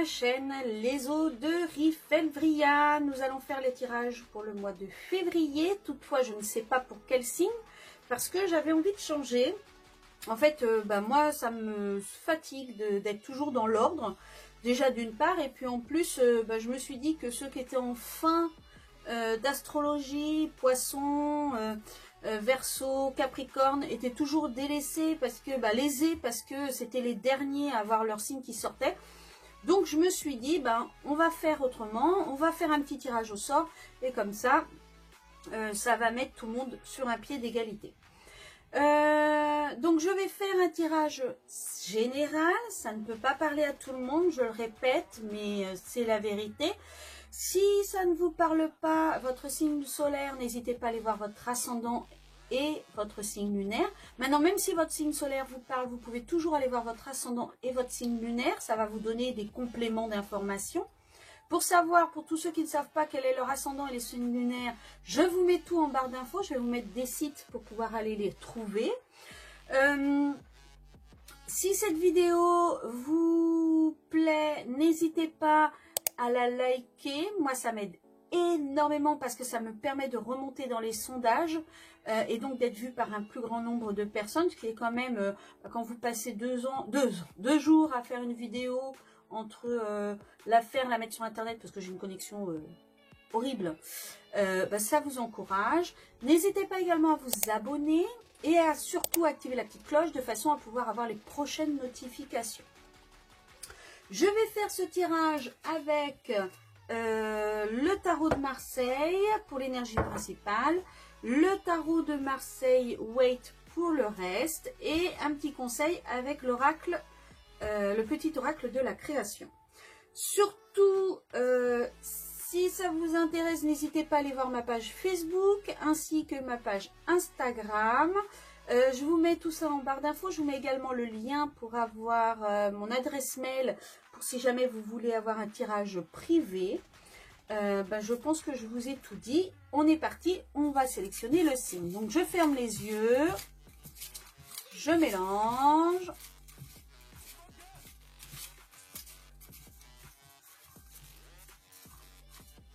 ma chaîne Les Eaux de Rifelvria. Nous allons faire les tirages pour le mois de février. Toutefois, je ne sais pas pour quel signe, parce que j'avais envie de changer. En fait, moi, ça me fatigue d'être toujours dans l'ordre, déjà d'une part, et puis en plus, je me suis dit que ceux qui étaient en fin d'astrologie, Poisson, Verseau, Capricorne, étaient toujours délaissés, parce que lésés, parce que c'était les derniers à avoir leur signe qui sortait. Donc je me suis dit, on va faire autrement, on va faire un petit tirage au sort, et comme ça, ça va mettre tout le monde sur un pied d'égalité. Donc je vais faire un tirage général, ça ne peut pas parler à tout le monde, je le répète, mais c'est la vérité. Si ça ne vous parle pas, votre signe solaire, n'hésitez pas à aller voir votre ascendant et votre signe lunaire. Maintenant, même si votre signe solaire vous parle, vous pouvez toujours aller voir votre ascendant et votre signe lunaire, ça va vous donner des compléments d'informations. Pour savoir, pour tous ceux qui ne savent pas quel est leur ascendant et les signes lunaires, je vous mets tout en barre d'infos. Je vais vous mettre des sites pour pouvoir aller les trouver. Si cette vidéo vous plaît, n'hésitez pas à la liker. Moi, ça m'aide énormément parce que ça me permet de remonter dans les sondages et donc d'être vu par un plus grand nombre de personnes, ce qui est quand même, quand vous passez deux jours à faire une vidéo, entre la faire, la mettre sur internet parce que j'ai une connexion horrible, ça vous encourage. N'hésitez pas également à vous abonner et à surtout activer la petite cloche de façon à pouvoir avoir les prochaines notifications. Je vais faire ce tirage avec le tarot de Marseille pour l'énergie principale, le tarot de Marseille Wait pour le reste et un petit conseil avec l'oracle, le petit oracle de la création. Surtout, si ça vous intéresse, n'hésitez pas à aller voir ma page Facebook ainsi que ma page Instagram. Je vous mets tout ça en barre d'infos. Je vous mets également le lien pour avoir mon adresse mail pour si jamais vous voulez avoir un tirage privé. Je pense que je vous ai tout dit. On est parti, on va sélectionner le signe. Donc je ferme les yeux, je mélange.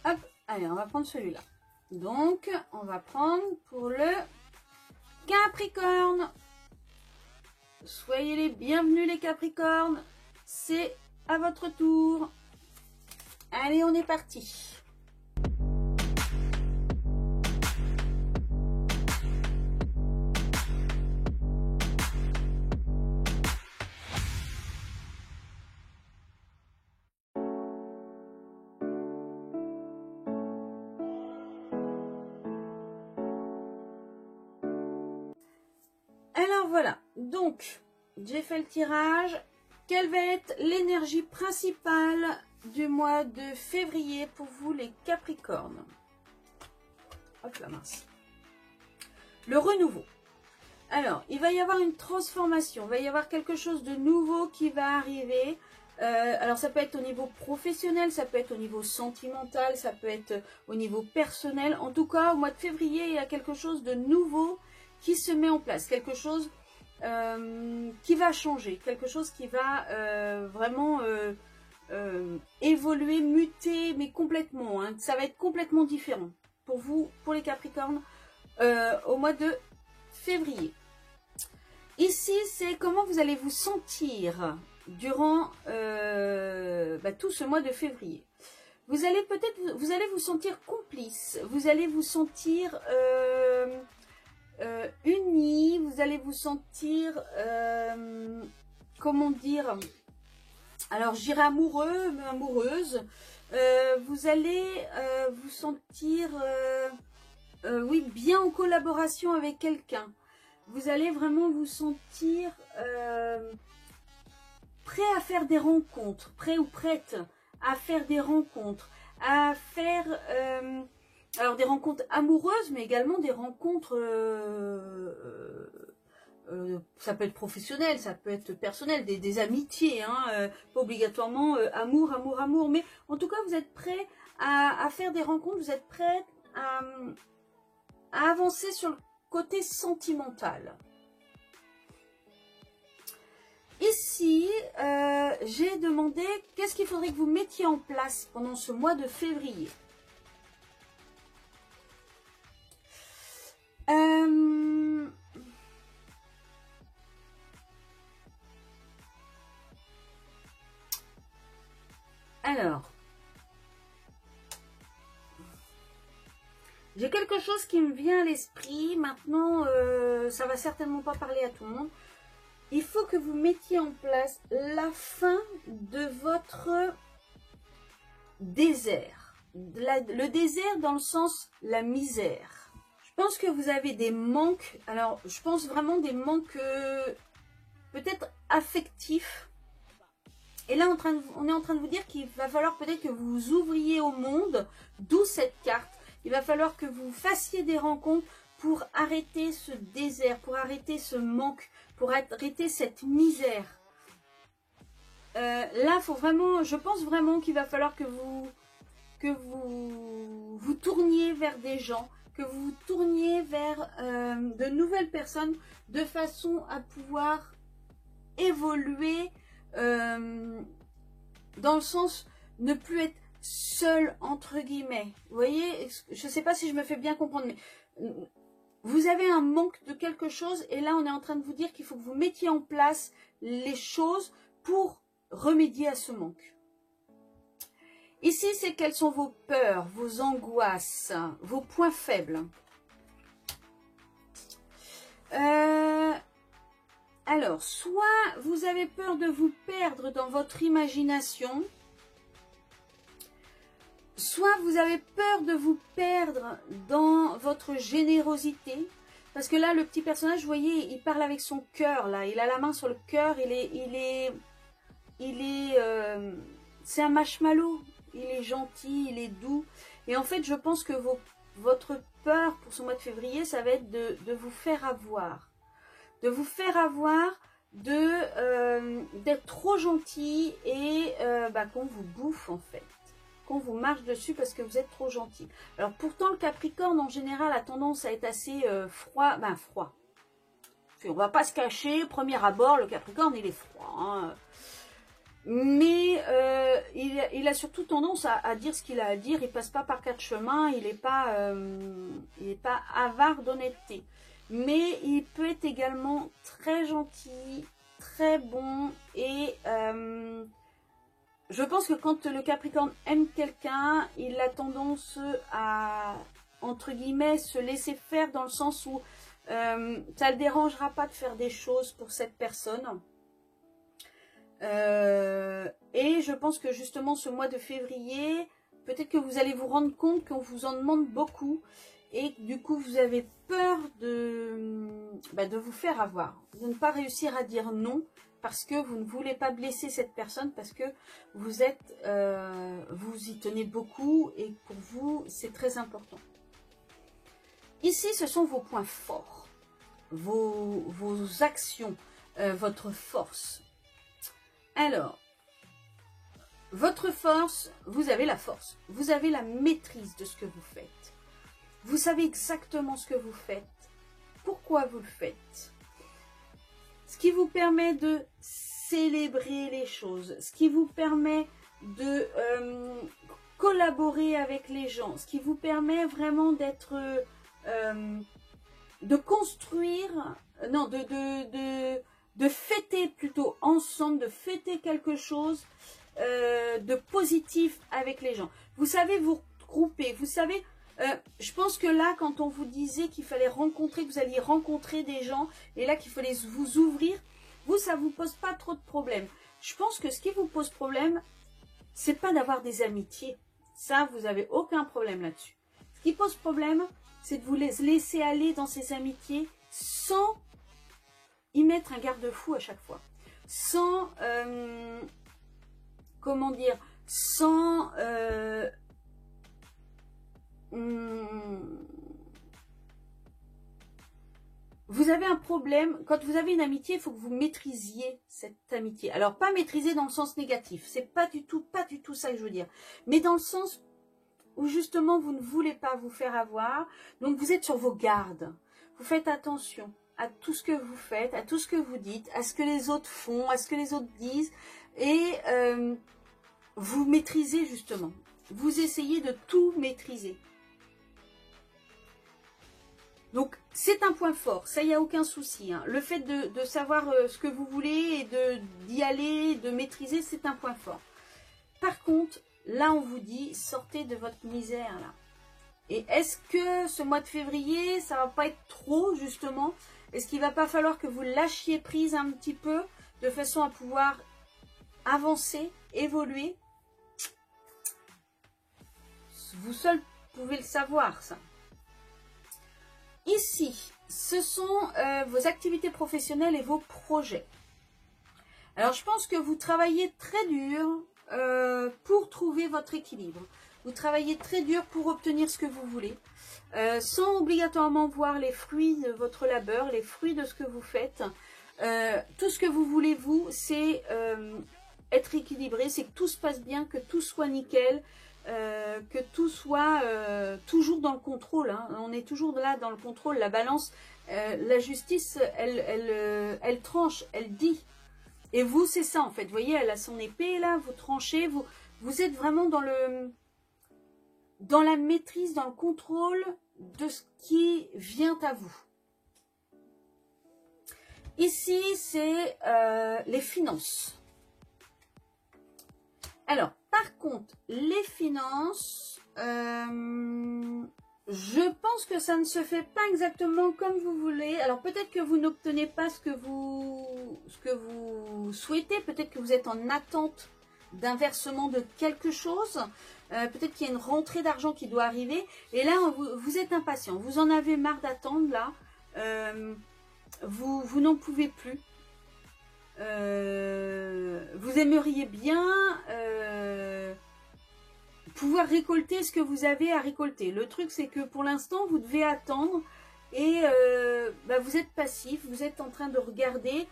Hop, allez, on va prendre celui-là. Donc, on va prendre pour le Capricorne. Soyez les bienvenus les Capricornes. C'est à votre tour. Allez, on est parti. Alors voilà, donc j'ai fait le tirage. Quelle va être l'énergie principale du mois de février pour vous les Capricornes? Hop la mince. Le renouveau. Alors, il va y avoir une transformation, il va y avoir quelque chose de nouveau qui va arriver. Alors ça peut être au niveau professionnel, ça peut être au niveau sentimental, ça peut être au niveau personnel. En tout cas, au mois de février, il y a quelque chose de nouveau qui se met en place, quelque chose qui va changer, quelque chose qui va vraiment évoluer, muter, mais complètement, hein. Ça va être complètement différent pour vous, pour les Capricornes, au mois de février. Ici, c'est comment vous allez vous sentir durant tout ce mois de février. Vous allez vous sentir complice, vous allez vous sentir unis, vous allez vous sentir, comment dire, alors je dirais amoureux, mais amoureuse, vous allez vous sentir, oui, bien en collaboration avec quelqu'un. Vous allez vraiment vous sentir prêt à faire des rencontres, prêt ou prête à faire des rencontres, à faire alors des rencontres amoureuses, mais également des rencontres, ça peut être professionnel, ça peut être personnel, des amitiés, hein, pas obligatoirement amour, mais en tout cas vous êtes prêt à faire des rencontres, vous êtes prêt à avancer sur le côté sentimental. Ici, Ici, j'ai demandé qu'est-ce qu'il faudrait que vous mettiez en place pendant ce mois de février. Alors, j'ai quelque chose qui me vient à l'esprit. Maintenant, ça va certainement pas parler à tout le monde. Il faut que vous mettiez en place la fin de votre désert. Le désert dans le sens la misère. Je pense que vous avez des manques. Alors, je pense vraiment des manques peut-être affectifs. Et là, on est en train de vous dire qu'il va falloir peut-être que vous vous ouvriez au monde, d'où cette carte. Il va falloir que vous fassiez des rencontres pour arrêter ce désert, pour arrêter ce manque, pour arrêter cette misère. Là, faut vraiment, je pense vraiment qu'il va falloir que vous tourniez vers des gens, que vous vous tourniez vers de nouvelles personnes de façon à pouvoir évoluer dans le sens ne plus être seul entre guillemets. Vous voyez, je ne sais pas si je me fais bien comprendre, mais vous avez un manque de quelque chose et là on est en train de vous dire qu'il faut que vous mettiez en place les choses pour remédier à ce manque. Ici, c'est quelles sont vos peurs, vos angoisses, vos points faibles. Alors, soit vous avez peur de vous perdre dans votre imagination, soit vous avez peur de vous perdre dans votre générosité. Parce que là, le petit personnage, vous voyez, il parle avec son cœur, là. Il a la main sur le cœur, c'est un marshmallow. Il est gentil, il est doux. Et en fait, je pense que votre peur pour ce mois de février, ça va être de vous faire avoir. De vous faire avoir, d'être trop gentil et qu'on vous bouffe en fait. Qu'on vous marche dessus parce que vous êtes trop gentil. Alors pourtant, le Capricorne en général a tendance à être assez froid. Froid. Puis, on va pas se cacher, premier abord, le Capricorne il est froid. Hein. Mais il a surtout tendance à dire ce qu'il a à dire. Il passe pas par quatre chemins. Il n'est pas avare d'honnêteté. Mais il peut être également très gentil, très bon. Et je pense que quand le Capricorne aime quelqu'un, il a tendance à, entre guillemets, se laisser faire dans le sens où ça ne le dérangera pas de faire des choses pour cette personne. Et je pense que justement ce mois de février, peut-être que vous allez vous rendre compte qu'on vous en demande beaucoup et du coup vous avez peur de vous faire avoir, de ne pas réussir à dire non parce que vous ne voulez pas blesser cette personne, parce que vous y tenez beaucoup et pour vous c'est très important. Ici ce sont vos points forts, vos actions, votre force. Alors, votre force, vous avez la force. Vous avez la maîtrise de ce que vous faites. Vous savez exactement ce que vous faites. Pourquoi vous le faites. Ce qui vous permet de célébrer les choses. Ce qui vous permet de collaborer avec les gens. Ce qui vous permet vraiment d'être... de construire... Non, de fêter plutôt ensemble, de fêter quelque chose de positif avec les gens. Vous savez vous regrouper, vous savez, je pense que là, quand on vous disait qu'il fallait rencontrer, que vous alliez rencontrer des gens, et là qu'il fallait vous ouvrir, vous, ça ne vous pose pas trop de problèmes. Je pense que ce qui vous pose problème, c'est pas d'avoir des amitiés. Ça, vous n'avez aucun problème là-dessus. Ce qui pose problème, c'est de vous laisser aller dans ces amitiés sans y mettre un garde-fou à chaque fois, sans comment dire, sans vous avez un problème. Quand vous avez une amitié, il faut que vous maîtrisiez cette amitié. Alors pas maîtriser dans le sens négatif, c'est pas du tout ça que je veux dire, mais dans le sens où justement vous ne voulez pas vous faire avoir, donc vous êtes sur vos gardes, vous faites attention. à tout ce que vous faites, à tout ce que vous dites, à ce que les autres font, à ce que les autres disent. Et vous maîtrisez justement. Vous essayez de tout maîtriser. Donc, c'est un point fort, ça, il n'y a aucun souci. Hein. Le fait de savoir ce que vous voulez et d'y aller, de maîtriser, c'est un point fort. Par contre, là, on vous dit, sortez de votre misère, là. Et est-ce que ce mois de février, ça va pas être trop, justement? Est-ce qu'il va pas falloir que vous lâchiez prise un petit peu, de façon à pouvoir avancer, évoluer? Vous seul pouvez le savoir, ça. Ici, ce sont vos activités professionnelles et vos projets. Alors, je pense que vous travaillez très dur pour trouver votre équilibre. Vous travaillez très dur pour obtenir ce que vous voulez, sans obligatoirement voir les fruits de votre labeur, les fruits de ce que vous faites. Tout ce que vous voulez, vous, c'est être équilibré, c'est que tout se passe bien, que tout soit nickel, que tout soit toujours dans le contrôle. Hein. On est toujours là dans le contrôle. La balance, la justice, elle tranche, elle dit. Et vous, c'est ça en fait. Vous voyez, elle a son épée là, vous tranchez, vous êtes vraiment dans la maîtrise, dans le contrôle de ce qui vient à vous. Ici, c'est les finances. Alors, par contre, les finances, je pense que ça ne se fait pas exactement comme vous voulez. Alors, peut-être que vous n'obtenez pas ce que vous souhaitez. Peut-être que vous êtes en attente d'un versement de quelque chose. Peut-être qu'il y a une rentrée d'argent qui doit arriver. Et là, vous êtes impatient. Vous en avez marre d'attendre, là. Vous n'en pouvez plus. Vous aimeriez bien pouvoir récolter ce que vous avez à récolter. Le truc, c'est que pour l'instant, vous devez attendre et vous êtes passif, vous êtes en train de regarder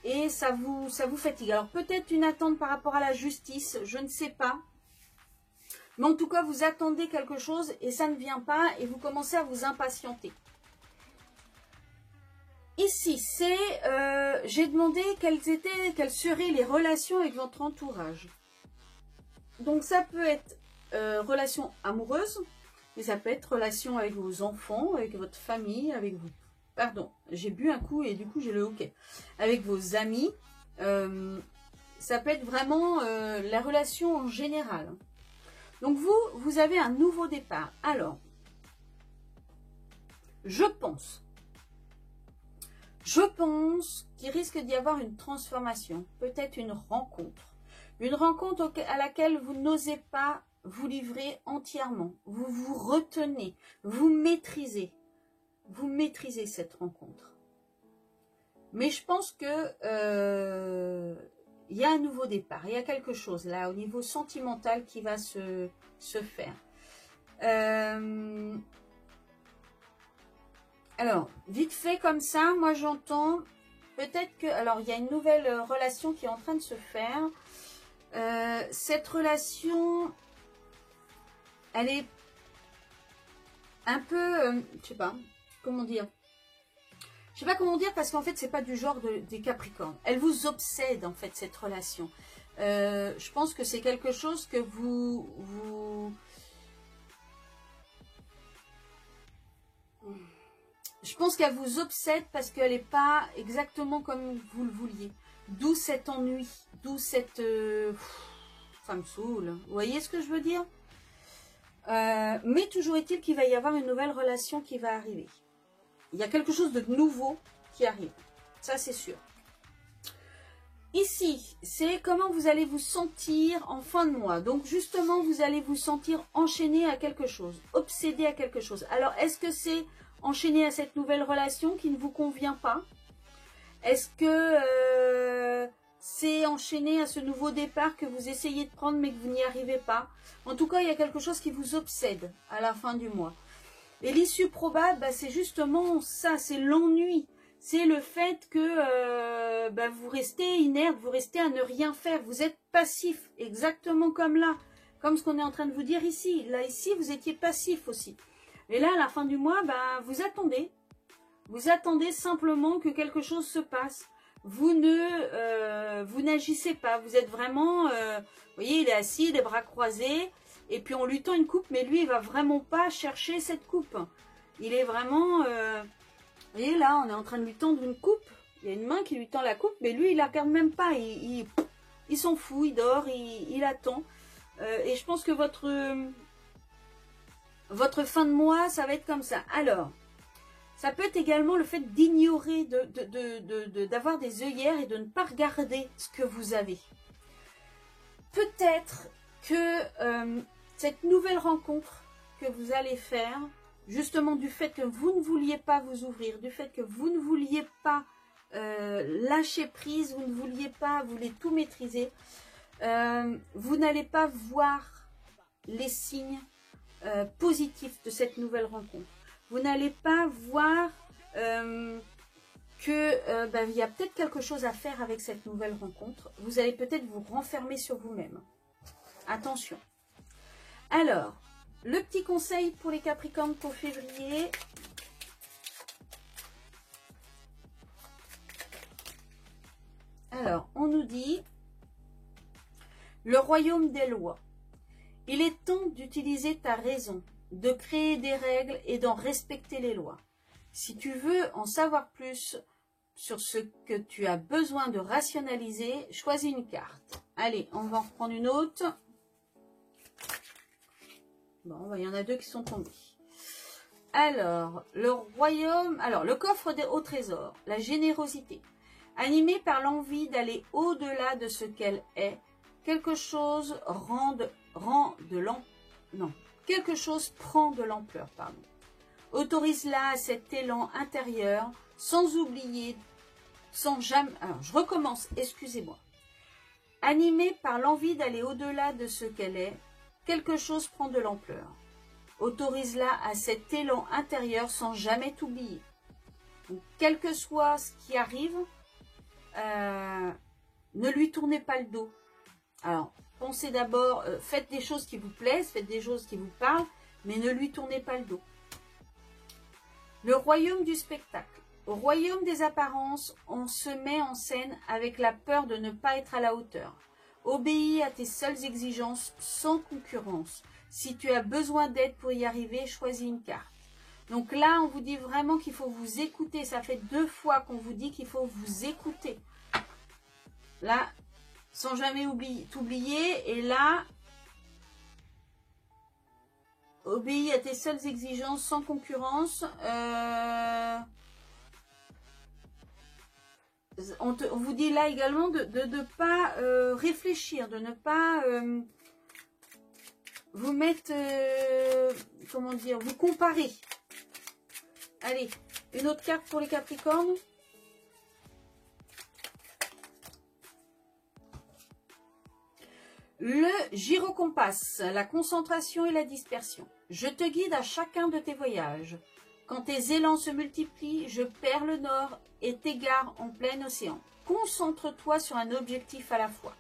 et ça vous fatigue. Alors peut-être une attente par rapport à la justice, je ne sais pas. Mais en tout cas, vous attendez quelque chose et ça ne vient pas et vous commencez à vous impatienter. Ici, c'est, j'ai demandé quelles seraient les relations avec votre entourage. Donc ça peut être relation amoureuse, mais ça peut être relation avec vos enfants, avec votre famille, avec vous. Pardon, j'ai bu un coup et du coup j'ai le hoquet. Avec vos amis, ça peut être vraiment la relation en général. Donc vous avez un nouveau départ. Alors, je pense qu'il risque d'y avoir une transformation, peut-être une rencontre à laquelle vous n'osez pas vous livrer entièrement. Vous vous retenez, vous maîtrisez cette rencontre. Mais je pense que il y a un nouveau départ, il y a quelque chose là au niveau sentimental qui va se faire. Alors, vite fait comme ça, moi j'entends peut-être que... Alors, il y a une nouvelle relation qui est en train de se faire. Cette relation, elle est un peu... je sais pas, comment dire. Je sais pas comment dire parce qu'en fait, c'est pas du genre des Capricornes. Elle vous obsède en fait, cette relation. Je pense que c'est quelque chose que Je pense qu'elle vous obsède parce qu'elle n'est pas exactement comme vous le vouliez. D'où cet ennui, d'où cette... ça me saoule. Vous voyez ce que je veux dire? Mais toujours est-il qu'il va y avoir une nouvelle relation qui va arriver. Il y a quelque chose de nouveau qui arrive. Ça, c'est sûr. Ici, c'est comment vous allez vous sentir en fin de mois. Donc, justement, vous allez vous sentir enchaîné à quelque chose, obsédé à quelque chose. Alors, est-ce que c'est enchaîné à cette nouvelle relation qui ne vous convient pas? Est-ce que c'est enchaîné à ce nouveau départ que vous essayez de prendre mais que vous n'y arrivez pas? En tout cas, il y a quelque chose qui vous obsède à la fin du mois. Et l'issue probable, c'est justement ça, c'est l'ennui. C'est le fait que vous restez inerte, vous restez à ne rien faire. Vous êtes passif, exactement comme là. Comme ce qu'on est en train de vous dire ici. Là, ici, vous étiez passif aussi. Et là, à la fin du mois, vous attendez. Vous attendez simplement que quelque chose se passe. Vous n'agissez pas. Vous êtes vraiment... vous voyez, il est assis, les bras croisés. Et puis on lui tend une coupe. Mais lui, il va vraiment pas chercher cette coupe. Il est vraiment... vous voyez, là, on est en train de lui tendre une coupe. Il y a une main qui lui tend la coupe. Mais lui, il la regarde même pas. Il s'en fout, il dort, il attend. Et je pense que votre fin de mois, ça va être comme ça. Alors... ça peut être également le fait d'ignorer, d'avoir des œillères et de ne pas regarder ce que vous avez. Peut-être que cette nouvelle rencontre que vous allez faire, justement du fait que vous ne vouliez pas vous ouvrir, du fait que vous ne vouliez pas lâcher prise, vous ne vouliez pas, vous voulez tout maîtriser, vous n'allez pas voir les signes positifs de cette nouvelle rencontre. Vous n'allez pas voir qu'il y a peut-être quelque chose à faire avec cette nouvelle rencontre. Vous allez peut-être vous renfermer sur vous-même. Attention. Alors, le petit conseil pour les Capricornes pour février. Alors, on nous dit le royaume des lois. Il est temps d'utiliser ta raison, de créer des règles et d'en respecter les lois. Si tu veux en savoir plus sur ce que tu as besoin de rationaliser, choisis une carte. Allez, on va en reprendre une autre. Bon, il y en a deux qui sont tombés. Alors, le royaume... Alors, le coffre au trésor, la générosité. Animée par l'envie d'aller au-delà de ce qu'elle est, quelque chose quelque chose prend de l'ampleur, pardon. Autorise-la à cet élan intérieur, sans oublier, sans jamais... Alors, je recommence, excusez-moi. Animée par l'envie d'aller au-delà de ce qu'elle est, quelque chose prend de l'ampleur. Autorise-la à cet élan intérieur sans jamais t'oublier. Donc, quel que soit ce qui arrive, ne lui tournez pas le dos. Alors, pensez d'abord, faites des choses qui vous plaisent, faites des choses qui vous parlent, mais ne lui tournez pas le dos. Le royaume du spectacle. Au royaume des apparences, on se met en scène avec la peur de ne pas être à la hauteur. Obéis à tes seules exigences sans concurrence. Si tu as besoin d'aide pour y arriver, choisis une carte. Donc là, on vous dit vraiment qu'il faut vous écouter. Ça fait 2 fois qu'on vous dit qu'il faut vous écouter. Là, sans jamais t'oublier. Et là, obéis à tes seules exigences sans concurrence. On vous dit là également de ne pas réfléchir, de ne pas vous mettre, comment dire, vous comparer. Allez, une autre carte pour les Capricornes. Le gyrocompass, la concentration et la dispersion. Je te guide à chacun de tes voyages. Quand tes élans se multiplient, je perds le nord et t'égare en plein océan. Concentre-toi sur un objectif à la fois.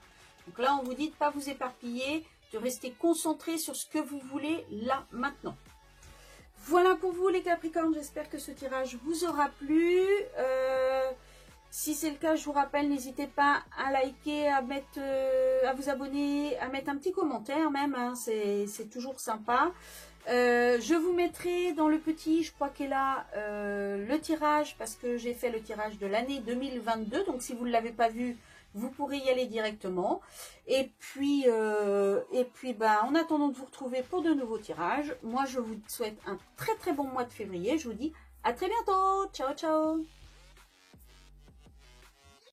Donc là, on vous dit de ne pas vous éparpiller, de rester concentré sur ce que vous voulez là, maintenant. Voilà pour vous les Capricornes, j'espère que ce tirage vous aura plu. Si c'est le cas, je vous rappelle, n'hésitez pas à liker, à vous abonner, à mettre un petit commentaire même, hein, c'est toujours sympa. Je vous mettrai dans le petit, je crois qu'il est là, le tirage, parce que j'ai fait le tirage de l'année 2022, donc si vous ne l'avez pas vu, vous pourrez y aller directement. Et puis en attendant de vous retrouver pour de nouveaux tirages, moi je vous souhaite un très très bon mois de février. Je vous dis à très bientôt. Ciao, ciao.